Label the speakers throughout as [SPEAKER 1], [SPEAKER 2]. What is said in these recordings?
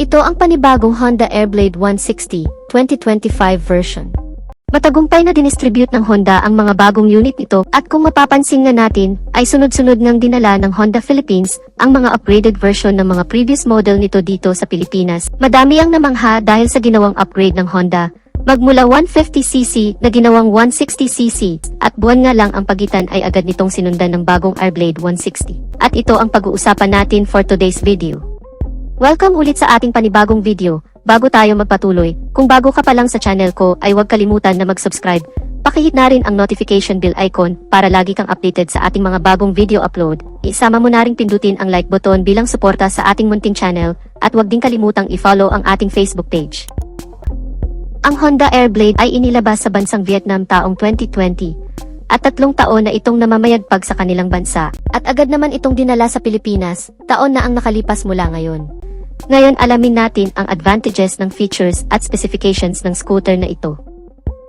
[SPEAKER 1] Ito ang panibagong Honda Airblade 160 2025 version. Matagumpay na dinistribute ng Honda ang mga bagong unit nito at kung mapapansin nga natin ay sunod-sunod ngang dinala ng Honda Philippines ang mga upgraded version ng mga previous model nito dito sa Pilipinas. Madami ang namangha dahil sa ginawang upgrade ng Honda. Magmula 150cc na ginawang 160cc at buwan nga lang ang pagitan ay agad nitong sinundan ng bagong Airblade 160. At ito ang pag-uusapan natin for today's video. Welcome ulit sa ating panibagong video. Bago tayo magpatuloy, kung bago ka pa lang sa channel ko ay huwag kalimutan na mag-subscribe. Pakihit na rin ang notification bell icon para lagi kang updated sa ating mga bagong video upload. Isama mo na rin pindutin ang like button bilang suporta sa ating munting channel at huwag din kalimutang i-follow ang ating Facebook page. Ang Honda Airblade ay inilabas sa bansang Vietnam taong 2020 at 3 taon na itong namamayagpag sa kanilang bansa at agad naman itong dinala sa Pilipinas, taon na ang nakalipas mula ngayon. Ngayon alamin natin ang advantages ng features at specifications ng scooter na ito.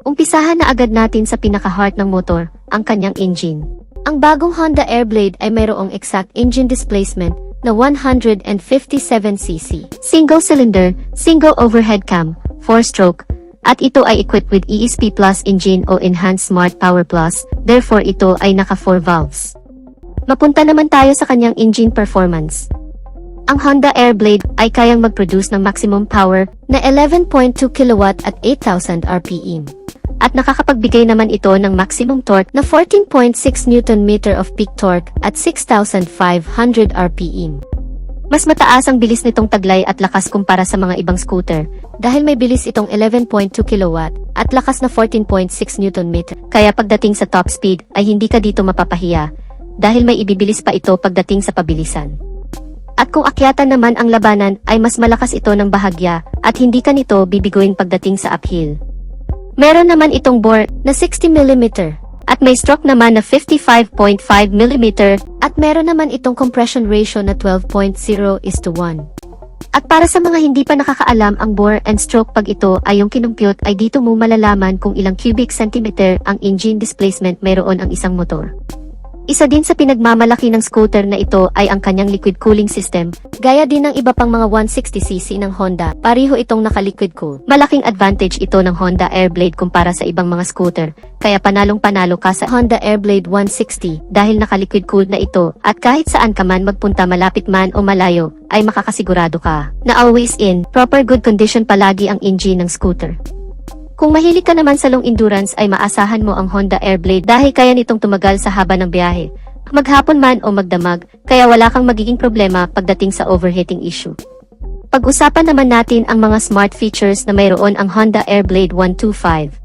[SPEAKER 1] Umpisahan na agad natin sa pinaka-heart ng motor, ang kanyang engine. Ang bagong Honda Airblade ay mayroong exact engine displacement na 157cc. Single cylinder, single overhead cam, 4-stroke, at ito ay equipped with ESP Plus engine o Enhanced Smart Power Plus, therefore ito ay naka 4 valves. Mapunta naman tayo sa kanyang engine performance. Ang Honda Airblade ay kayang mag-produce ng maximum power na 11.2 kW at 8,000 RPM. At nakakapagbigay naman ito ng maximum torque na 14.6 Nm of peak torque at 6,500 RPM. Mas mataas ang bilis nitong taglay at lakas kumpara sa mga ibang scooter dahil may bilis itong 11.2 kW at lakas na 14.6 Nm. Kaya pagdating sa top speed ay hindi ka dito mapapahiya dahil may ibibilis pa ito pagdating sa pabilisan. At kung akyatan naman ang labanan ay mas malakas ito ng bahagya at hindi ka nito bibiguin pagdating sa uphill. Meron naman itong bore na 60mm at may stroke naman na 55.5mm at meron naman itong compression ratio na 12.0:1. At para sa mga hindi pa nakakaalam ang bore and stroke pag ito ay yung kinumpyut ay dito mo malalaman kung ilang cubic centimeter ang engine displacement mayroon ang isang motor. Isa din sa pinagmamalaki ng scooter na ito ay ang kanyang liquid cooling system, gaya din ng iba pang mga 160cc ng Honda, pareho itong naka-liquid cool. Malaking advantage ito ng Honda Airblade kumpara sa ibang mga scooter, kaya panalong-panalo ka sa Honda Airblade 160 dahil naka-liquid cool na ito at kahit saan ka man magpunta malapit man o malayo, ay makakasigurado ka na always in, proper good condition palagi ang engine ng scooter. Kung mahilig ka naman sa long endurance ay maasahan mo ang Honda Airblade dahil kaya nitong tumagal sa haba ng biyahe. Maghapon man o magdamag, kaya wala kang magiging problema pagdating sa overheating issue. Pag-usapan naman natin ang mga smart features na mayroon ang Honda Airblade 125.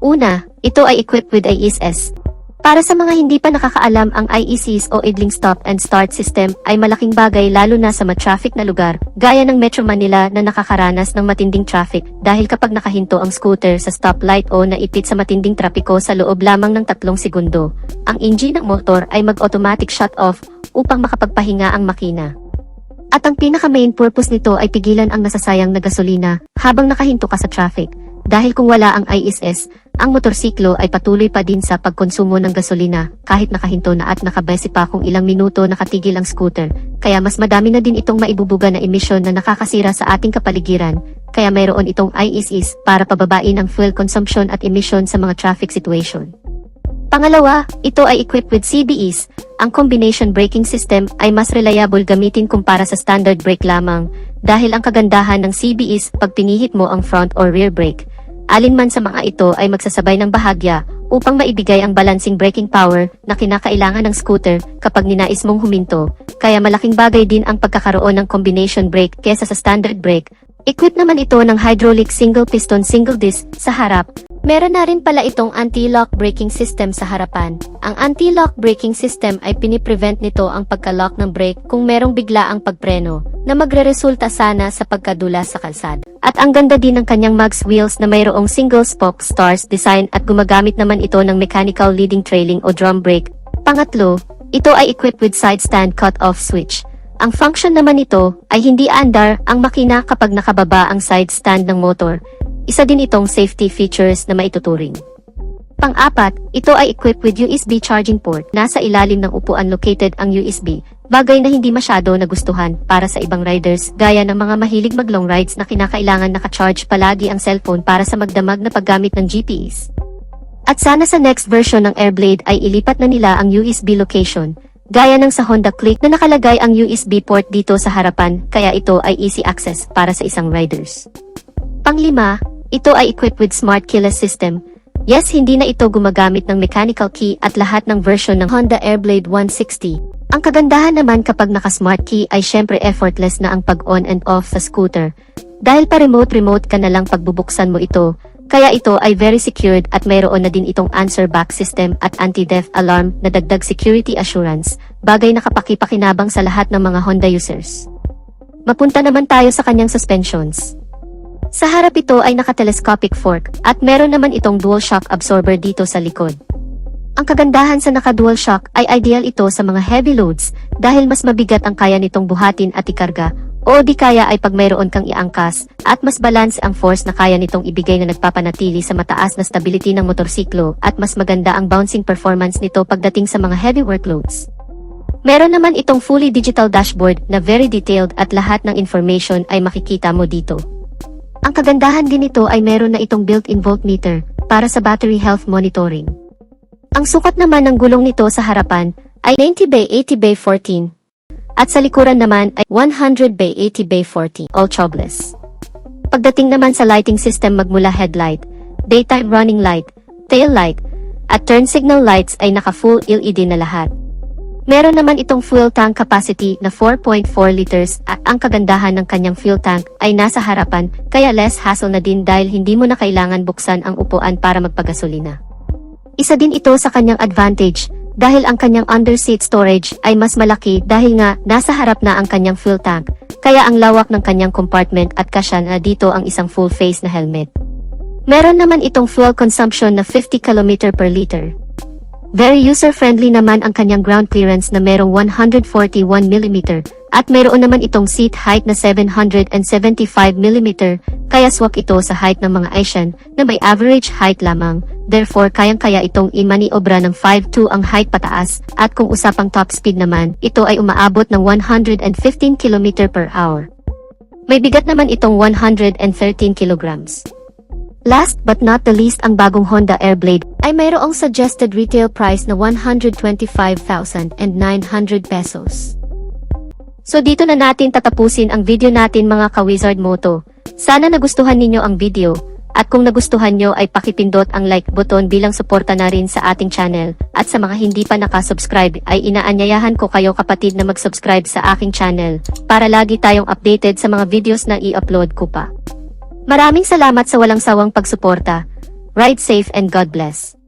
[SPEAKER 1] Una, ito ay equipped with IECS. Para sa mga hindi pa nakakaalam ang IECS o Idling Stop and Start System ay malaking bagay lalo na sa ma-traffic na lugar, gaya ng Metro Manila na nakakaranas ng matinding traffic dahil kapag nakahinto ang scooter sa stoplight o naipit sa matinding trapiko sa loob lamang ng 3 segundo, ang engine ng motor ay mag-automatic shut off upang makapagpahinga ang makina. At ang pinaka-main purpose nito ay pigilan ang nasasayang na gasolina habang nakahinto ka sa traffic. Dahil kung wala ang ISS, ang motorsiklo ay patuloy pa din sa pagkonsumo ng gasolina kahit nakahinto na at nakabase pa kung ilang minuto nakatigil ang scooter. Kaya mas madami na din itong maibubuga na emisyon na nakakasira sa ating kapaligiran. Kaya mayroon itong ISS para pababain ang fuel consumption at emission sa mga traffic situation. Pangalawa, ito ay equipped with CBS. Ang combination braking system ay mas reliable gamitin kumpara sa standard brake lamang dahil ang kagandahan ng CBS pag pinihit mo ang front or rear brake. Alinman sa mga ito ay magsasabay ng bahagya upang maibigay ang balancing braking power na kinakailangan ng scooter kapag ninais mong huminto, kaya malaking bagay din ang pagkakaroon ng combination brake kesa sa standard brake. Equipped naman ito ng hydraulic single piston single disc sa harap. Meron na rin pala itong anti-lock braking system sa harapan. Ang anti-lock braking system ay piniprevent nito ang pagka-lock ng brake kung merong bigla ang pagpreno, na magreresulta sana sa pagkadula sa kalsada. At ang ganda din ng kanyang mags wheels na mayroong single spoke stars design at gumagamit naman ito ng mechanical leading trailing o drum brake. Pangatlo, ito ay equipped with side stand cut-off switch. Ang function naman nito ay hindi aandar ang makina kapag nakababa ang side stand ng motor. Isa din itong safety features na maituturing. Pang-apat, ito ay equipped with USB charging port. Nasa ilalim ng upuan located ang USB, bagay na hindi masyado nagustuhan para sa ibang riders gaya ng mga mahilig mag-long rides na kinakailangan naka-charge palagi ang cellphone para sa magdamag na paggamit ng GPS. At sana sa next version ng Airblade ay ilipat na nila ang USB location, gaya ng sa Honda Click na nakalagay ang USB port dito sa harapan kaya ito ay easy access para sa isang riders. Pang-lima, ito ay equipped with smart keyless system. Yes, hindi na ito gumagamit ng mechanical key at lahat ng version ng Honda Airblade 160. Ang kagandahan naman kapag naka-smart key ay syempre effortless na ang pag-on and off sa scooter. Dahil pa remote ka na lang pagbubuksan mo ito, kaya ito ay very secured at mayroon na din itong answer back system at anti-theft alarm na dagdag security assurance, bagay na kapaki-pakinabang sa lahat ng mga Honda users. Mapunta naman tayo sa kanyang suspensions. Sa harap ito ay naka-telescopic fork at meron naman itong dual shock absorber dito sa likod. Ang kagandahan sa naka-dual shock ay ideal ito sa mga heavy loads dahil mas mabigat ang kaya nitong buhatin at ikarga o di kaya ay pag mayroon kang iangkas at mas balance ang force na kaya nitong ibigay na nagpapanatili sa mataas na stability ng motorsiklo at mas maganda ang bouncing performance nito pagdating sa mga heavy workloads. Meron naman itong fully digital dashboard na very detailed at lahat ng information ay makikita mo dito. Ang kagandahan din nito ay meron na itong built-in voltmeter para sa battery health monitoring. Ang sukat naman ng gulong nito sa harapan ay 90/80/14 at sa likuran naman ay 100/80/14 all tubeless. Pagdating naman sa lighting system magmula headlight, daytime running light, tail light, at turn signal lights ay naka-full LED na lahat. Meron naman itong fuel tank capacity na 4.4 liters at ang kagandahan ng kanyang fuel tank ay nasa harapan kaya less hassle na din dahil hindi mo na kailangan buksan ang upuan para magpagasolina. Isa din ito sa kanyang advantage dahil ang kanyang underseat storage ay mas malaki dahil nga nasa harap na ang kanyang fuel tank kaya ang lawak ng kanyang compartment at kasya na dito ang isang full face na helmet. Meron naman itong fuel consumption na 50 km per liter. Very user-friendly naman ang kanyang ground clearance na merong 141 mm at mayroon naman itong seat height na 775 mm kaya swak ito sa height ng mga Asian na may average height lamang. Therefore, kayang-kaya itong imaniobra ng 5'2" ang height pataas at kung usapang top speed naman, ito ay umaabot ng 115 km per hour. May bigat naman itong 113 kilograms. Last but not the least, ang bagong Honda Airblade ay mayroong suggested retail price na 125,900 pesos. So dito na natin tatapusin ang video natin mga ka-Wizard Moto. Sana nagustuhan ninyo ang video, at kung nagustuhan nyo ay pakipindot ang like button bilang suporta na rin sa ating channel, at sa mga hindi pa nakasubscribe ay inaanyayahan ko kayo kapatid na mag-subscribe sa aking channel, para lagi tayong updated sa mga videos na i-upload ko pa. Maraming salamat sa walang sawang pagsuporta. Ride safe and God bless.